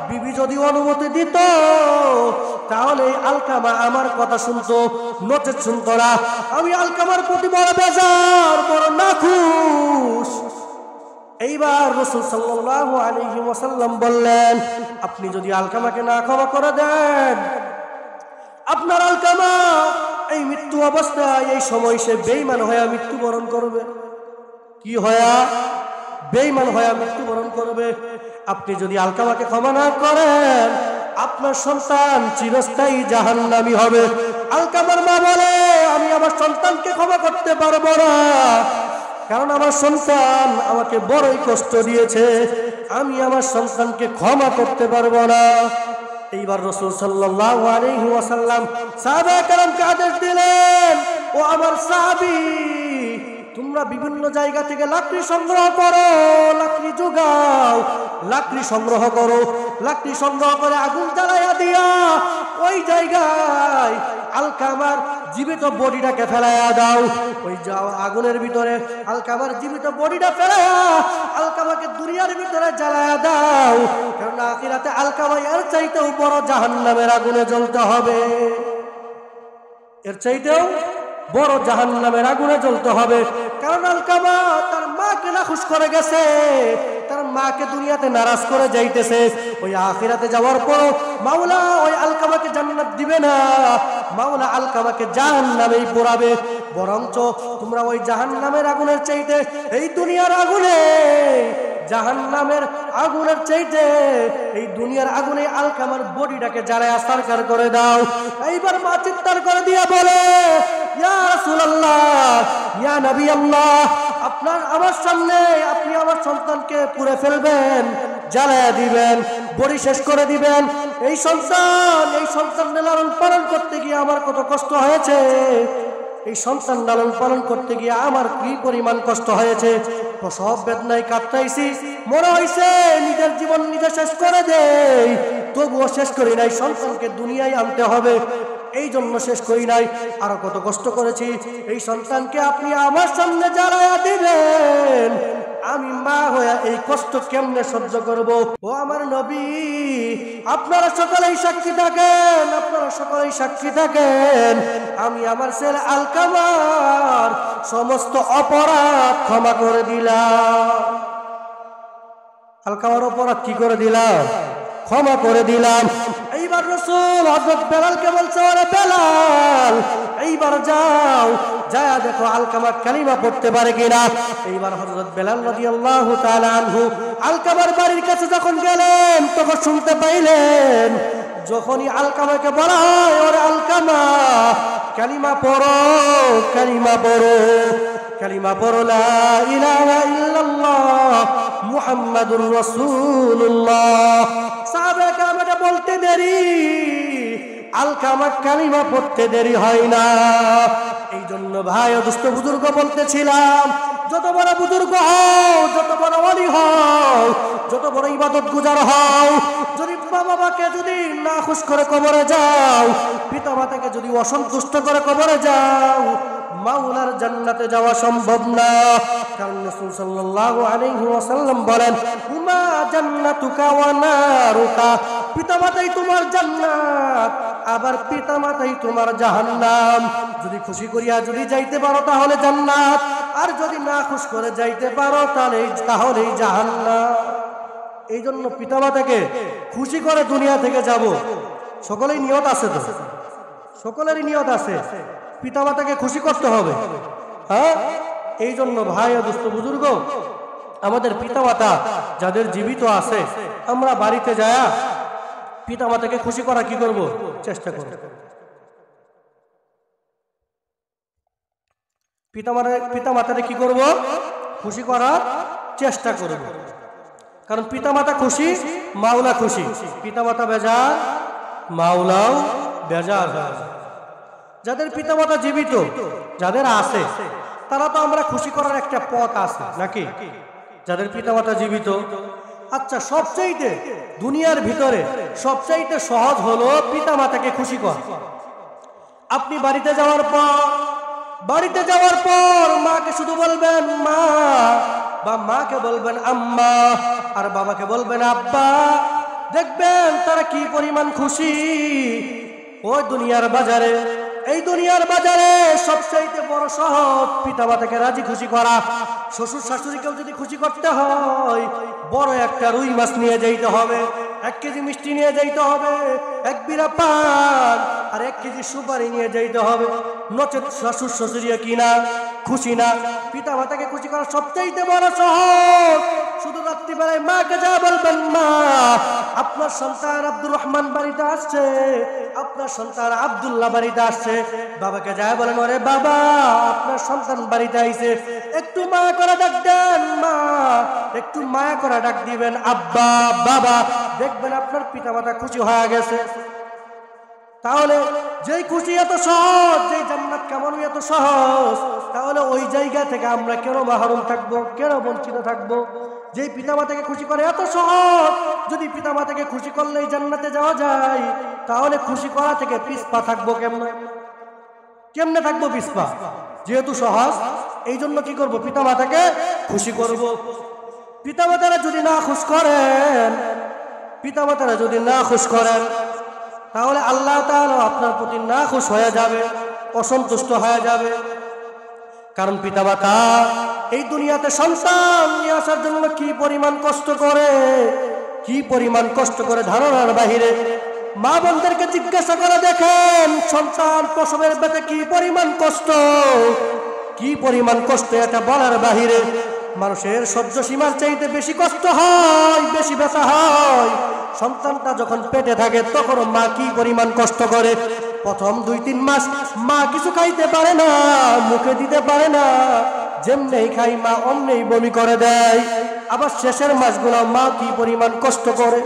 বিবি যদি অনুমতি দিত তাহলে আলকামা আমার কথা শুনতো, নচেত শুনতো না। আমি আলকামার প্রতি বড় বেজার, বড় নাখুশ। এইবার রাসূল সাল্লাল্লাহু আলাইহি ওয়াসাল্লাম বললেন, আপনি যদি আলকামাকে না ক্ষমা করে দেন, আপনার আলকামা এই মৃত্যু অবস্থায় এই সময় সে বেঈমান হয়ে মৃত্যুবরণ করবে। কি হয়া? বেঈমান হয়ে মৃত্যুবরণ করবে। আপনি যদি আলকামাকে ক্ষমা না করেন, আপনার সন্তান চিরস্থায়ী জাহান্নামী হবে। আলকামার মা বলে, আমি আমার সন্তানকে ক্ষমা করতে পারবো না, কারণ আমার সন্তান আমাকে বড়ই কষ্ট দিয়েছে, আমি আমার সন্তানকে ক্ষমা করতে পারবো না। এইবার রাসূল সাল্লাল্লাহু আলাইহি ওয়াসাল্লাম সাহাবায়ে কেরামকে আদেশ দিলেন, ও আমার সাহাবী, তোমরা বিভিন্ন জায়গা থেকে লাকড়ি সংগ্রহ করো, লাকড়ি জোগাও, লাকড়ি সংগ্রহ করো, লাকড়ি সংগ্রহ করে আগুন জ্বালাইয়া দিয়া ওই জায়গায় আলকামার জীবিত বডিটাকে ফেলাইয়া দাও। ওই যাও আগুনের ভিতরে আলকামার জীবিত বডিটা ফেলাইয়া আলকামাকে দুনিয়ার ভিতরে জ্বালাইয়া দাও, কারণ আখিরাতে আলকামা এর চাইতেও বড় জাহান্নামের আগুনে জ্বলতে হবে, এর চাইতেও বড় জাহান্নামের আগুনে জ্বলতে হবে। কারণ আলকামা তার মাকে নাখুশ করে গেছে, তার মাকে দুনিয়াতে নারাজ করে যাইতেছে। ওই আখিরাতে যাওয়ার পর মাওলা ওই আলকামাকে জান্নাত দিবে না, মাওলা আলকামাকে জাহান্নামেই পোড়াবে। বরঞ্চ তোমরা ওই জাহান্নামের আগুনের চাইতে এই দুনিয়ার আগুনে, জাহান্নামের আগুনের চাইতে এই দুনিয়ার আগুনে আলকামার বডিটাকে জ্বালায়া সারকার করে দাও। এইবার মা চিৎকার করে দিয়া বলে, ইয়া রাসূলুল্লাহ, ইয়া নবী আল্লাহ, আপনার আমার সামনে আপনি আমার সন্তানকে পুড়ে ফেলবেন, জ্বালায়া দিবেন, বড়ি শেষ করে দিবেন। এই সন্তান লালন পালন করতে গিয়ে আমার কত কষ্ট হয়েছে, এই সন্তান লালন পালন করতে গিয়ে আমার কি পরিমাণ কষ্ট হয়েছে, সব বেদনায় কাটাইছি, মনে হয়েছে নিজের জীবন নিজে শেষ করে দেই, তবুও শেষ করি নাই, সন্তানকে দুনিয়ায় আনতে হবে, এই জন্য শেষ করি নাই। আরো কত কষ্ট করেছি, এই সন্তানকে আপনি আমার সামনে জ্বালায়া দিবেন, আমি মা হয়ে এই কষ্ট কেমনে সহ্য করব। ও আমার নবী, আপনারা সকলেই সাক্ষী থাকেন, আপনারা সকলেই সাক্ষী থাকেন, আমি আমার ছেলে আলকামার সমস্ত অপরাধ ক্ষমা করে দিলাম। আলকামার অপরাধ কি করে দিলাম? ক্ষমা করে দিলাম। এইবার রাসূল হযরত বেলালকে বলছে, ওরে বেলাল, এইবার যাও, যায় দেখো আলকামা কালিমা পড়তে পারে কিনা। এইবার হযরত বেলাল রাদিয়াল্লাহু তাআলা আনহু আলকামার বাড়ির কাছে যখন গেলেন, তখন শুনতে পাইলেন যখনই আলকামাকে বলা হয়, ওরে আলকামা কালিমা পড়ো, কালিমা পড়ো, কালিমা পড়ো, লা ইলাহা ইল্লাল্লাহ মুহাম্মাদুর রাসূলুল্লাহ। সাহাবায়ে কেরাম এটা বলতে দেরি, আলকামা কালিমা পড়তে দেরি হয় না। এই জন্য ভাই ও দুস্থ বুজুর্গ বলতেছিলাম, যত বড় বুজুর্গ হও, যত বড় ওয়ালি হও, যত বড় ইবাদত গুজার হও, যদি মা বাবাকে যদি না খুশ করে কবরে যাও, পিতা মাতাকে যদি অসন্তুষ্ট করে কবরে যাও, মাওলার জান্নাতে যাওয়া সম্ভব না। কারণ রাসূল সাল্লাল্লাহু আলাইহি ওয়াসাল্লাম বলেন, হুমা জান্নাতুকা ওয়া নারুকা, পিতামাতাই তোমার জান্নাত, আবার পিতামাতাই তোমার জাহান্নাম। যদি খুশি করিয়া যদি যাইতে পারো তাহলে জান্নাত, আর যদি না খুশ করে যাইতে পারো তাহলেই জাহান্নাম। এই জন্য পিতামাতাকে খুশি করে দুনিয়া থেকে যাব, সকলেই নিয়ত আছে তো, সকলেরই নিয়ত আছে, পিতামাতাকে খুশি করতে হবে। হ্যাঁ, এই জন্য ভাই ও দুস্থ বুজুর্গ, আমাদের পিতামাতা যাদের জীবিত আছে, আমরা বাড়িতে যায়া পিতামাতাকে খুশি করা কি করব? চেষ্টা করব। পিতামাতাকে কি করব? খুশি করার চেষ্টা করব। কারণ পিতামাতা খুশি, মাওলা খুশি। পিতামাতা বেজার, মাওলাও বেজার। যাদের পিতামাতা জীবিত, যাদের আছে, তারা তো আমরা খুশি করার একটা পথ আছে নাকি? যাদের পিতামাতা জীবিত, আচ্ছা, সবচাইতে দুনিয়ার ভিতরে সবচাইতে সহজ হলো পিতামাতাকে খুশি করা। আপনি বাড়িতে যাওয়ার পর মাকে শুধু বলবেন মা, বা মাকে বলবেন আম্মা, আর বাবাকে বলবেন আব্বা। দেখবেন তারা কি পরিমাণ খুশি। ওই দুনিয়ার বাজারে, এই দুনিয়ার বাজারে সবচাইতে বড় সহজ পিতামাতাকে রাজি খুশি করা। শ্বশুর শাশুড়িকেও যদি খুশি করতে হয়, বড় একটা রুই মাছ নিয়ে যাইতে হবে, 1 কেজি মিষ্টি নিয়ে যাইতে হবে, 1 বিড়া পান আর 1 কেজি সুপারি নিয়ে যাইতে হবে। নচেত শ্বশুর শাশুড়িও কিনা খুশি না। পিতামাতাকে খুশি করা সবচাইতে বড় সহজ। শুধু রাত্রিবেলায় মাকে যা বলবেন, মা আপনার সন্তান আব্দুর রহমান বাড়িতে আসছে, আপনার সন্তান আব্দুল্লাহ বাড়িতে আসছে। বাবাকে যা বলেন, ওরে বাবা আপনার সন্তান বাড়িতে আইছে, একটু মায়া করে ডাক দেন, মা একটু মায়া করে ডাক দিবেন আব্বা, বাবা। দেখবেন আপনার পিতামাতা খুশি হয়ে গেছে। তাহলে যেই খুশি এত সহজ, যেই জান্নাত কামানো এত সহজ, তাহলে ওই জায়গা থেকে আমরা কেন মাহরুম থাকবো, কেন বঞ্চিত থাকবো? যেই পিতামাতাকে খুশি করে এত সহজ, যদি পিতামাতাকে খুশি করলেই জান্নাতে যাওয়া যায়, তাহলে খুশি করা থেকে পিছপা থাকবো কেমনে? কেমনে থাকবো পিছপা? যেহেতু সহজ, এই জন্য কি করব? পিতামাতাকে খুশি করব। পিতামাতারা যদি না খুশ করেন, পিতামাতারা যদি না খুশ করেন, তাহলে আল্লাহ তাআলা আপনার প্রতি না খুশ হয়ে যাবে, অসন্তুষ্ট হয়ে যাবে। কারণ পিতামাতা এই দুনিয়াতে সন্তান নিয়ে আসার জন্য কি পরিমাণ কষ্ট করে, কি পরিমাণ কষ্ট করে ধারণার বাহিরে। মা বোনদেরকে জিজ্ঞাসা করে দেখেন, সন্তান প্রসবের ব্যথা কি পরিমাণ কষ্ট, কি পরিমাণ কষ্ট, এটা বলার বাহিরে। মানুষের সহ্য সীমার চাইতে বেশি কষ্ট হয়, বেশি ব্যথা হয় সন্তানটা যখন পেটে থাকে, তখন মা কি পরিমাণ কষ্ট করে। প্রথম 2-3 মাস মা কিছু খাইতে পারে না, মুখে দিতে পারে না, যেমনেই খাই মা অমনেই বমি করে দেয়। আবার শেষের মাসগুলো মা কি পরিমাণ কষ্ট করে।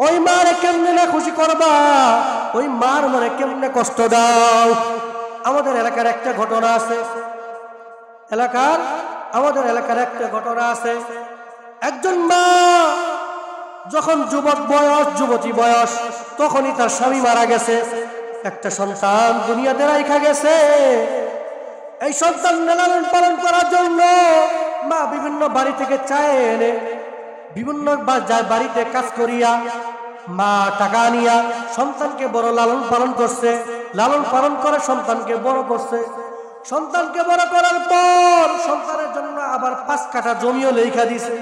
ওই মারে কেমনে না খুশি করবা, ওই মার মনে কেমনে কষ্ট দাও। আমাদের এলাকার একটা ঘটনা আছে, আমাদের এলাকার একটা ঘটনা আছে। একজন মা যখন যুবক বয়স, যুবতী বয়স, তখনই তার স্বামী মারা গেছে, একটা সন্তান দুনিয়াতে রাইখা গেছে। এই সন্তান লালন পালন করার জন্য মা বিভিন্ন বাড়ি থেকে চায় এনে, বিভিন্ন বাড়িতে কাজ করিয়া মা টাকা আনিয়া সন্তানকে বড় লালন পালন করছে, লালন পালন করে সন্তানকে বড় করছে। সন্তানকে বড় করার পর সন্তানের জন্য আবার 5 কাঠা জমিও লেখা দিছে।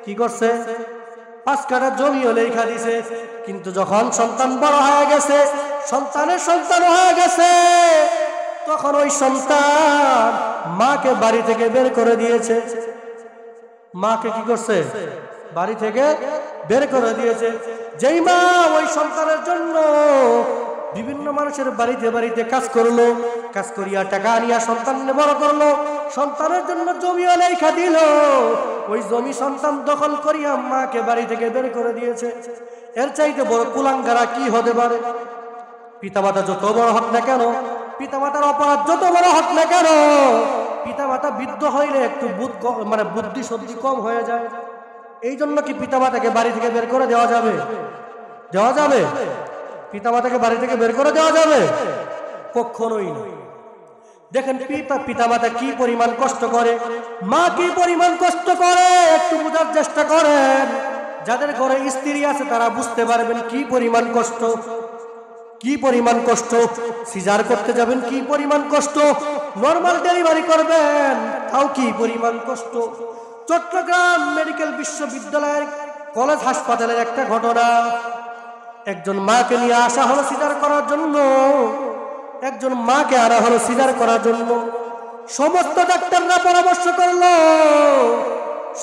কি করছে? 5 কাঠা জমিও লেখা দিছে, কিন্তু যখন সন্তান বড় হয়ে গেছে, সন্তানের সন্তান হয়ে গেছে, তখন ওই সন্তান মাকে বাড়ি থেকে বের করে দিয়েছে। মাকে কি করছে? বাড়ি থেকে বের করে দিয়েছে। যেই মা ওই সন্তানের জন্য বিভিন্ন মানুষের বাড়িতে বাড়িতে কাজ করলো, কাজ করিয়া টাকা আনিয়া সন্তানকে বড় করলো, সন্তানের জন্য জমিও লেখা দিল, ওই জমি সন্তান দখল করিয়া মাকে বাড়ি থেকে বের করে দিয়েছে। এর চাইতে বড় কুলাঙ্গারা কি হতে পারে? পিতামাতা যত বড় হোক না কেন, পিতামাতার অপরাধ যত বড় হোক না কেন, পিতামাতা বৃদ্ধ হইলে একটু বুদ্ধি সত্যি কম হয়ে যায়। এই জন্য কি পিতামাতাকে বাড়ি থেকে বের করে দেওয়া যাবে? দেওয়া যাবে? পিতামাতাকে বাড়ি থেকে বের করে দেওয়া যাবে? কখনোই না। দেখেন পিতামাতা কি পরিমাণ কষ্ট করে, মা কি পরিমাণ কষ্ট করে, একটু বোঝার চেষ্টা করেন। যাদের ঘরে স্ত্রী আছে তারা বুঝতে পারবেন কি পরিমাণ কষ্ট, কি পরিমাণ কষ্ট। সিজার করতে যাবেন কি পরিমাণ কষ্ট, নরমাল ডেলিভারি করবেন তাও কি পরিমাণ কষ্ট। চট্টগ্রাম মেডিকেল বিশ্ববিদ্যালয়ের কলেজ হাসপাতালের একটা ঘটনা। একজন মাকে নিয়ে আসা হলো সিজার করার জন্য, একজন মাকে আনা হলো সিজার করার জন্য। সমস্ত ডাক্তাররা পরামর্শ করলো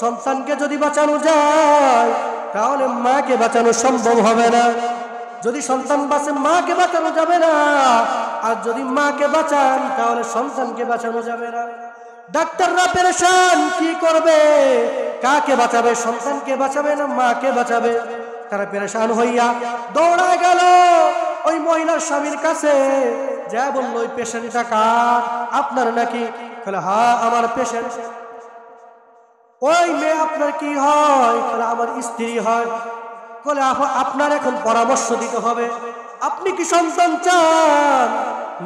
সন্তানকে যদি বাঁচানো যায় তাহলে মাকে বাঁচানো সম্ভব হবে না। যদি সন্তান বাঁচে মাকে বাঁচানো যাবে না, আর যদি মাকে বাঁচান তাহলে সন্তানকে বাঁচানো যাবে না। ডাক্তাররা পেরেশান, কি করবে, কাকে বাঁচাবে, সন্তানকে বাঁচাবে না মাকে বাঁচাবে। তারা পেরেশান হইয়া দৌড়া গেল ওই মহিলার স্বামীর কাছে, যা বলল ওই পেশেন্টটা কার, আপনার নাকি? বলে হ্যাঁ আমার পেশেন্ট। ওই মেয়ে আপনার কি হয়? বলে আমার স্ত্রী হয়। বলে আপনার এখন পরামর্শ দিতে হবে, আপনি কি সন্তান চান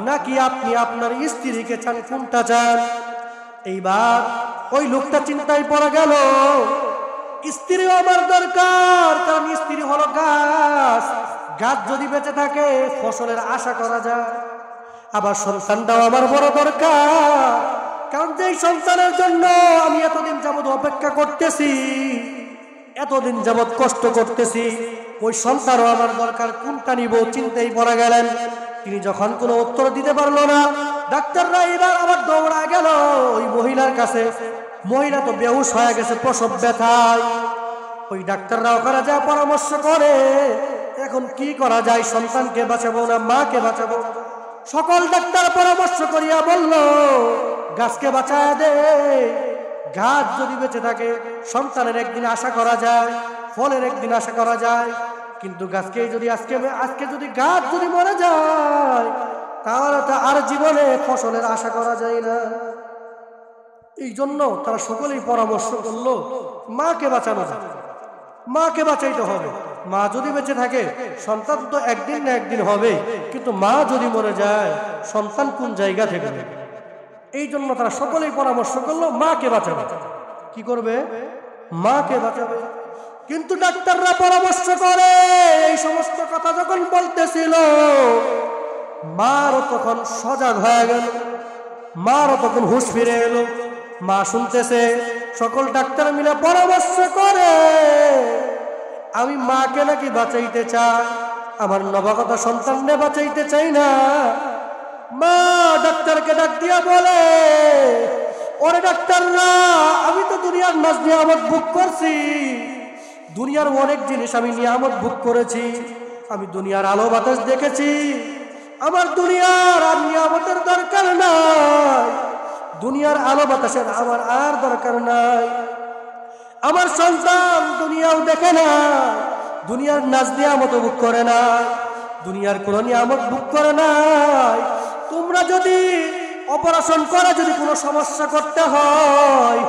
নাকি আপনি আপনার স্ত্রীকে চান, কোনটা চান? এইবার ওই লোকটা চিন্তায় পড়ে গেল, স্ত্রী আমার দরকার, কারণ স্ত্রী হলো গাছ, গাছ যদি বেঁচে থাকে ফসলের আশা করা যায়। আবার সন্তানটাও আমার বড় দরকার, কারণ যেই সন্তানের জন্য আমি এতদিন যাবৎ অপেক্ষা করতেছি, এতদিন যাবৎ কষ্ট করতেছি, ওই সন্তানও আমার দরকার, কোনটা নিব চিন্তায় পড়ে গেলেন। তিনি যখন কোনো উত্তর দিতে পারলো না, ডাক্তাররা এবার আবার দৌড়া গেল ওই মহিলার কাছে। মহিলা তো বেহুশ হয়ে গেছে প্রসব ব্যথায়। ওই ডাক্তাররা ওখানে যা পরামর্শ করে এখন কি করা যায়, সন্তানকে বাঁচাবো না মাকে বাঁচাবো। সকল ডাক্তার পরামর্শ করিয়া বলল গাছকে বাঁচায় দে, গাছ যদি বেঁচে থাকে সন্তানের একদিন আশা করা যায়, ফলের একদিন আশা করা যায়। কিন্তু গাছকে যদি আজকে যদি গাছ যদি মরে যায় তাহলে তো আর জীবনে ফসলের আশা করা যায় না। এই জন্য তারা সকলেই পরামর্শ করলো মাকে বাঁচানো যায়, মাকে বাঁচাইতে হবে। মা যদি বেঁচে থাকে সন্তান তো একদিন না একদিন হবে, কিন্তু মা যদি মরে যায় সন্তান কোন জায়গা থেকে? এই জন্য তারা সকলেই পরামর্শ করলো মাকে বাঁচাবে। কি করবে? মাকে বাঁচাবে। কিন্তু ডাক্তাররা পরামর্শ করে এই সমস্ত কথা যখন বলতেছিল, মারও তখন সজাগ হয়ে গেল, মারও তখন হুঁশ ফিরে এলো। মা শুনতেছে সকল ডাক্তার মিলে পরামর্শ করে আমি মাকে নাকি বাঁচাইতে চাই, আমার নবাগত সন্তানকে বাঁচাইতে চাই না। মা ডাক্তারকে ডাক দিয়া বলে, ওরে ডাক্তাররা, আমি তো দুনিয়ার নাজ নিয়ামত ভোগ করছি, দুনিয়ার অনেক জিনিস আমি নিয়ামত ভোগ করেছি, আমি দুনিয়ার আলো বাতাস দেখেছি, আমার দুনিয়ার আর নিয়ামতের দরকার নাই, দুনিয়ার আলো বাতাসের আমার আর দরকার নাই। আমার সন্তান দুনিয়াও দেখে না, দুনিয়ার নাজ নিয়ামত ভোগ করে না, দুনিয়ার কোন নিয়ামত ভোগ করে নাই। তোমরা যদি অপারেশন করে যদি কোনো সমস্যা করতে হয়,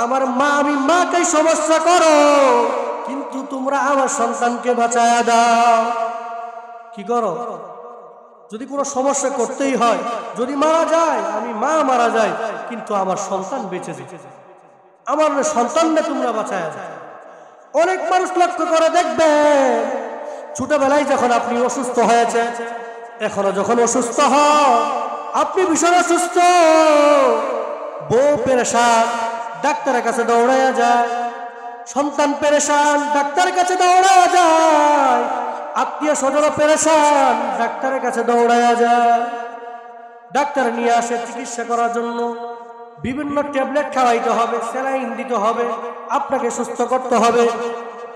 আমার মা আমি মাকে সমস্যা করো, কিন্তু তোমরা আমার সন্তানকে বাঁচায়া দাও। কি করো? যদি কোনো সমস্যা করতেই হয়, যদি মারা যায় আমি মা মারা যায়, কিন্তু আমার সন্তান বেঁচে যায়, আমার সন্তানকে তোমরা বাঁচায়া দাও। অনেক মানুষ লক্ষ্য করে দেখবেন, ছোটবেলায় যখন আপনি অসুস্থ হয়েছে, এখনো যখন অসুস্থ হন, আপনি ভীষণ অসুস্থ, বউ পেরেশান, ডাক্তারের কাছে দৌড়াইয়া যায়, সন্তান পেরেশান, ডাক্তারের কাছে দৌড়ায়া যায়। আত্মীয় স্বজন পেরেশান, ডাক্তারের কাছে দৌড়ায়া যায়। ডাক্তার নিয়ে আসে চিকিৎসা করার জন্য। বিভিন্ন ট্যাবলেট খাওয়াইতে হবে, স্যালাইন দিতে হবে, আপনাকে সুস্থ করতে হবে।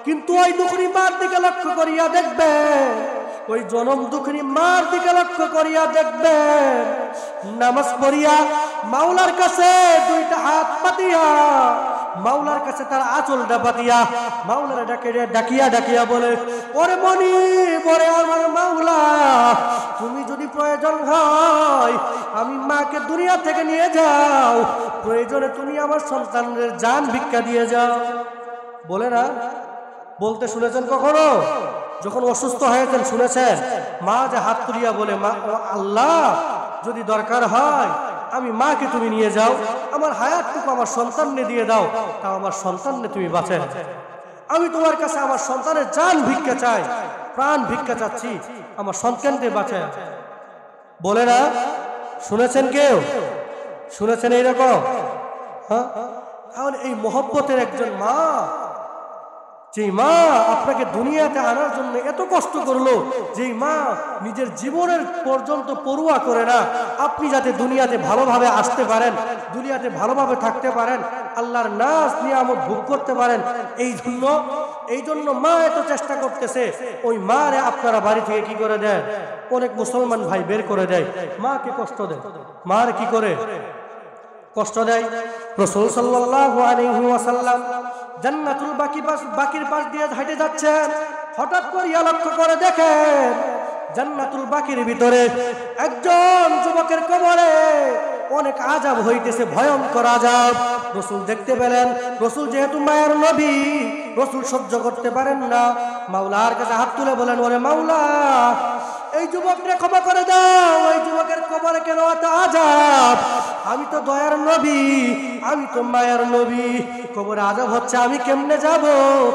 কিন্তু ওই দুঃখিনী মার দিকে লক্ষ্য করিয়া দেখবেন, ওই জনম দুঃখিনী মার দিকে লক্ষ্য করিয়া দেখবেন, নামাজ পড়িয়া মাওলার কাছে দুইটা হাত পাতিয়া, মাওলার কাছে তার আঁচলটা পাতিয়া মাওলার ডাকিয়া ডাকিয়া বলে, ওরে মনি, বলে আমার মাওলা, তুমি যদি প্রয়োজন হয় আমি মাকে দুনিয়া থেকে নিয়ে যাও, প্রয়োজনে তুমি আমার সন্তানের জান ভিক্ষা দিয়ে যাও। বলে না? বলতে শুনেছেন কখনো? যখন অসুস্থ হয়েছেন শুনেছেন মা যে হাত তুলিয়া বলে, মা, আল্লাহ যদি দরকার হয় আমি মাকে তুমি নিয়ে যাও, আমার হায়াতটুকু আমার সন্তানকে দিয়ে দাও, তাও আমার সন্তানকে তুমি বাঁচেন। আমি তোমার কাছে আমার সন্তানের জান ভিক্ষা চাই, প্রাণ ভিক্ষা চাচ্ছি, আমার সন্তানকে বাঁচেন। বলে না? শুনেছেন কেউ? শুনেছেন এইরকম? হ্যাঁ, তাহলে এই মহব্বতের একজন মা, যে মা আপনাকে দুনিয়াতে আনার জন্য এত কষ্ট করলো, যে মা নিজের জীবনের পর্যন্ত পরোয়া করে না আপনি যাতে দুনিয়াতে ভালোভাবে আসতে পারেন, দুনিয়াতে ভালোভাবে থাকতে পারেন, আল্লাহর নাজ নিয়ামত ভোগ করতে পারেন, এই জন্য মা এত চেষ্টা করতেছে। ওই মারে আপনারা বাড়ি থেকে কি করে দেন? অনেক মুসলমান ভাই বের করে দেয়, মাকে কষ্ট দেয়। মার কি করে কষ্ট দেয়? রাসূল সাল্লাল্লাহু আলাইহি ওয়াসাল্লাম জান্নাতুল বাকির পাশ দিয়ে হেঁটে যাচ্ছেন, হঠাৎ করে লক্ষ্য করে দেখেন জান্নাতুল বাকির ভিতরে একজন যুবকের কবরে অনেক আযাব হইতেছে, ভয়ঙ্কর আযাব। রাসূল দেখতে পেলেন, রাসূল যেহেতু মায়ের নবী, রাসূল সহ্য করতে পারেন না, মাওলার কাছে হাত তুলে বলেন, ওরে মাওলা, এই যুবককে ক্ষমা করে দাও, এই যুবকের কবরে কেন এত আযাব? আমি তো দয়ার নবী, আমি তো মায়ের নবী, কবরে আযাব হচ্ছে, আমি কেমনে যাব?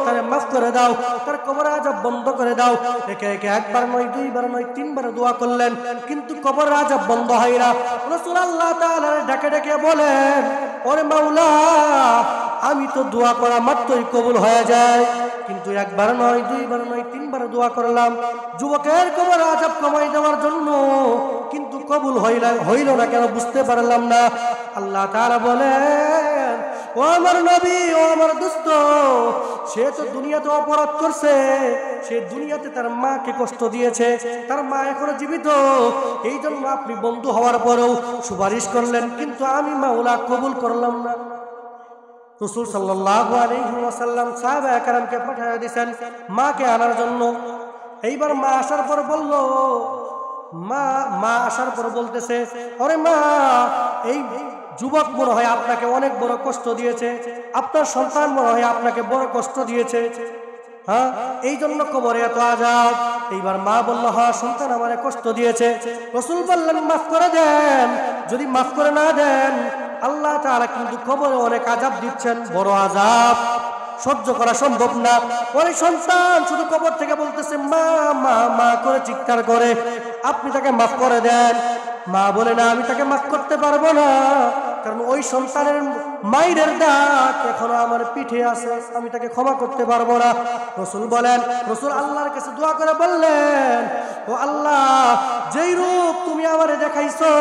তারে মাফ করে দাও, তার কবরে আযাব বন্ধ করে দাও। একে একে একবার নয়, দুইবার নয়, তিনবার দোয়া করলেন, কিন্তু কবরে আযাব বন্ধ হয় না। রাসূল আল্লাহ তাআলা ডেকে ডেকে বলেন, ওরে মাওলা, আমি তো দোয়া করা মাত্রই কবুল হয়ে যায়, কিন্তু একবার নয়, দুইবার নয়, তিনবার দোয়া করলাম যুবকের কবরে আযাব কমাই দেওয়ার জন্য, কিন্তু কবুল হইল না কেন বুঝতে পারলাম না। আল্লাহ তাআলা বলেন, ও আমার নবী, ও আমার দোস্ত, সে তো দুনিয়াতে অপরাধ করছে, সে দুনিয়াতে তার মাকে কষ্ট দিয়েছে, তার মা এখনো জীবিত, এই জন্য আপনি বন্ধু হওয়ার পরেও সুপারিশ করলেন, কিন্তু আমি মাওলা কবুল করলাম না। রাসূল সাল্লাল্লাহু আলাইহি ওয়াসাল্লাম সাহাবায়ে কেরামকে পাঠিয়ে দিয়েছেন মাকে আনার জন্য। এইবার মা আসার পর বলল, মা আসার পর বলতেছে, আরে মা, এই যুবক মনে হয় আপনাকে অনেক বড় কষ্ট দিয়েছে, আপনার সন্তান মনে হয় আপনাকে বড় কষ্ট দিয়েছে, হ্যাঁ, এই জন্য কবরে এত আযাব। এইবার মা বলল, হ্যাঁ, সন্তান আমারে কষ্ট দিয়েছে। রাসূল বললেন, মাফ করে দেন। যদি মাফ করে না দেন, আল্লাহ তাআলা কিন্তু কবরে অনেক আযাব দিচ্ছেন, বড় আযাব, সহ্য করা সম্ভব না। ওই সন্তান শুধু কবর থেকে বলতেছে মা মা মা করে চিৎকার করে, আপনি তাকে মাফ করে দেন। মা বলে, না, আমি তাকে মাফ করতে পারবো না, কারণ ওই সন্তানের মায়ের দাগ এখনো আমার পিঠে আছে, আমি তাকে ক্ষমা করতে পারবো না। রাসূল বলেন, রাসূল আল্লাহর কাছে দোয়া করে বললেন, ও আল্লাহ, যেই রূপ তুমি আমারে দেখাইছো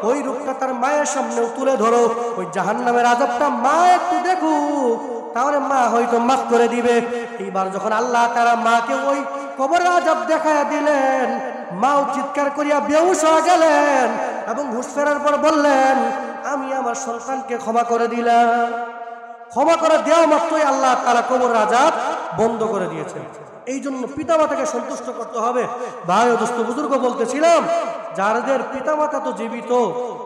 ওই রূপটা তার মায়ের সামনেও তুলে ধরো, ওই জাহান্নামের আযাবটা মা একটু দেখুক, তাহলে মা হয়তো মাফ করে দিবে। এইবার যখন আল্লাহ তাআলা মাকে ওই কবরের আযাব দেখায়া দিলেন, মাও চিৎকার করিয়া বেহুশ হয়ে গেলেন এবং হুঁশ ফেরার পর বললেন, আমি আমার সন্তানকে ক্ষমা করে দিলাম। ক্ষমা করে দেওয়া মাত্রই আল্লাহ তাআলা কবরের আযাব বন্ধ করে দিয়েছেন। এই জন্য পিতামাতাকে সন্তুষ্ট করতে হবে। ভাই ও দোস্ত বুজুর্গ, বলতেছিলাম, যাদের পিতামাতা তো জীবিত,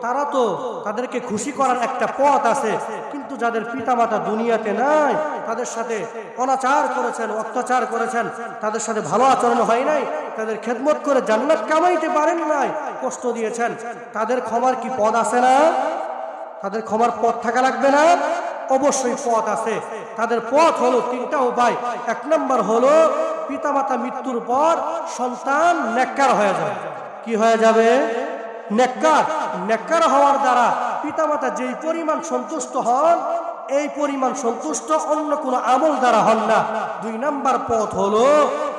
তারা তো, তাদেরকে খুশি করার একটা পথ আছে, কিন্তু যাদের পিতামাতা দুনিয়াতে নাই, তাদের সাথে অনাচার করেছেন, অত্যাচার করেছেন, তাদের সাথে ভালো আচরণ হয় নাই, তাদের খেদমত করে জান্নাত কামাইতে পারেন নাই, কষ্ট দিয়েছেন, তাদের ক্ষমার কি পথ আছে না? তাদের ক্ষমার পথ থাকা লাগবে না? অবশ্যই পথ আছে। তাদের পথ হলো তিনটা উপায়। এক নম্বর হলো, পিতামাতা মৃত্যুর পর সন্তান নেককার হয়ে যাবে। কি হয়ে যাবে? নেককার। নেককার হওয়ার দ্বারা পিতামাতা যেই পরিমাণ সন্তুষ্ট হন, এই পরিমাণ সন্তুষ্ট অন্য কোনো আমল দ্বারা হন না। 2 নাম্বার পথ হলো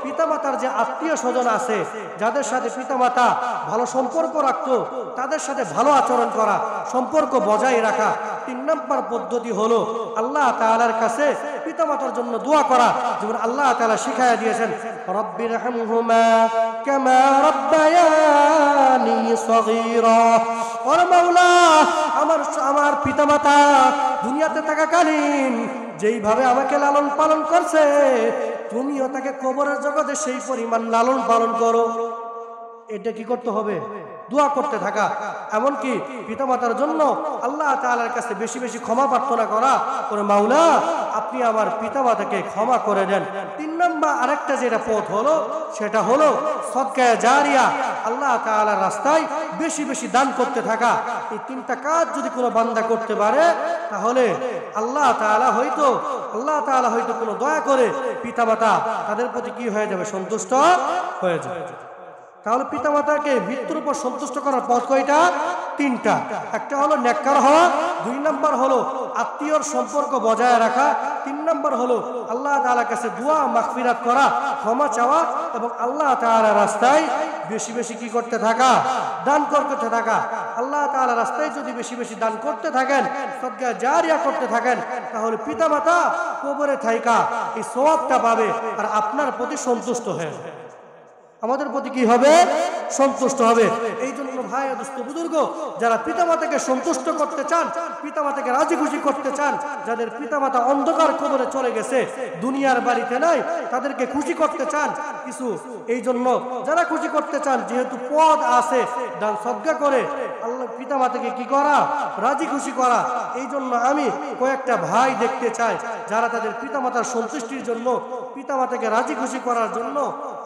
পিতামাতার যে আত্মীয় স্বজন আছে, যাদের সাথে পিতামাতা ভালো সম্পর্ক রাখতো, তাদের সাথে ভালো আচরণ করা, সম্পর্ক বজায় রাখা। 3 নাম্বার পদ্ধতি হলো আল্লাহ তাআলার কাছে পিতামাতার জন্য দোয়া করা, যেমন আল্লাহ তাআলা শিখায়া দিয়েছেন, রব্বিরহামহুমা কামা রাব্বায়ানি সগীরা। ওরে মাওলা, আমার পিতামাতা দুনিয়াতে থাকাকালীন যেইভাবে আমাকে লালন পালন করছে, তুমিও তাকে কবরের জগতে সেই পরিমাণ লালন পালন করো। এটা কি করতে হবে? দোয়া করতে থাকা। এমনকি পিতামাতার জন্য আল্লাহ তাআলার কাছে বেশি বেশি ক্ষমা প্রার্থনা করা, ওরে মাওলা আপনি আমার পিতামাতাকে ক্ষমা করে দেন। 3 নাম্বার আরেকটা যেটা পথ হলো, সেটা হলো সদকা জারিয়া, আল্লাহ তাআলার রাস্তায় বেশি বেশি দান করতে থাকা। এই 3টা কাজ যদি কোনো বান্দা করতে পারে, তাহলে আল্লাহ তাআলা হয়তো কোনো দয়া করে পিতামাতা তাদের প্রতি কি হয়ে যাবে? সন্তুষ্ট হয়ে যাবে। তাহলে পিতামাতাকে মৃত্যুর উপর সন্তুষ্ট করার পথ কয়টা? 3টা। একটা হলো নেককার হওয়া, 2 নাম্বার হলো আত্মীয়র সম্পর্ক বজায় রাখা, 3 নাম্বার হলো আল্লাহ তাআলার কাছে দোয়া মাগফিরাত করা, ক্ষমা চাওয়া, এবং আল্লাহ তাআলার রাস্তায় বেশি বেশি কি করতে থাকা? দান করতে থাকা। আল্লাহ তাআলার রাস্তায় যদি বেশি বেশি দান করতে থাকেন, সদকা জারিয়া করতে থাকেন, তাহলে পিতামাতা কবরে থাইকা এই সওয়াবটা পাবে, আর আপনার প্রতি সন্তুষ্ট হয়ে আমাদের প্রতি কি হবে? সন্তুষ্ট হবে। এই জন্য ভাই দোস্ত বুজুর্গ, যারা পিতামাতাকে সন্তুষ্ট করতে চান, পিতামাতাকে রাজি খুশি করতে চান, যাদের পিতামাতা অন্ধকার কবরে চলে গেছে, দুনিয়ার বাড়িতে নাই, তাদেরকে খুশি করতে চান কিছু, এই জন্য যারা খুশি করতে চান, যেহেতু পদ আছে, দান সদকা করে আল্লাহ পিতামাতাকে কি করা? রাজি খুশি করা। এই জন্য আমি কয়েকটা ভাই দেখতে চাই, যারা তাদের পিতামাতার সন্তুষ্টির জন্য, পিতামাতাকে রাজি খুশি করার জন্য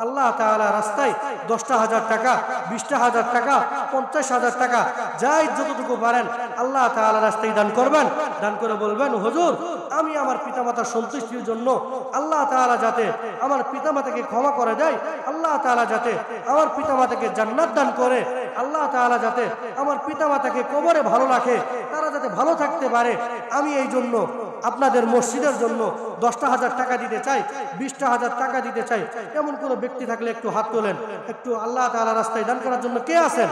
আল্লাহ তাআলা রাস্তায় 10,000 টাকা, 20,000 টাকা, 50,000 টাকা, যাই যতটুকু পারেন আল্লাহ তাআলা রাস্তায় দান করবেন। দান করে বলবেন, হুজুর আমি আমার পিতামাতার সন্তুষ্টির জন্য আল্লাহ তাআলা যাতে আমার পিতামাতাকে ক্ষমা করে দেয়, আল্লাহ তাআলা যাতে আমার পিতামাতাকে জান্নাত দান করে, আল্লাহ তাআলা যাতে আমার পিতামাতাকে কবরে ভালো রাখে, তারা যাতে ভালো থাকতে পারে, আমি এই জন্য আপনাদের মসজিদের জন্য 10,000 টাকা দিতে চাই, 20,000 টাকা দিতে চাই। এমন কোনো ব্যক্তি থাকলে একটু হাত তোলেন। একটু আল্লাহ তাআলা রাস্তায় দান করার জন্য কে আছেন?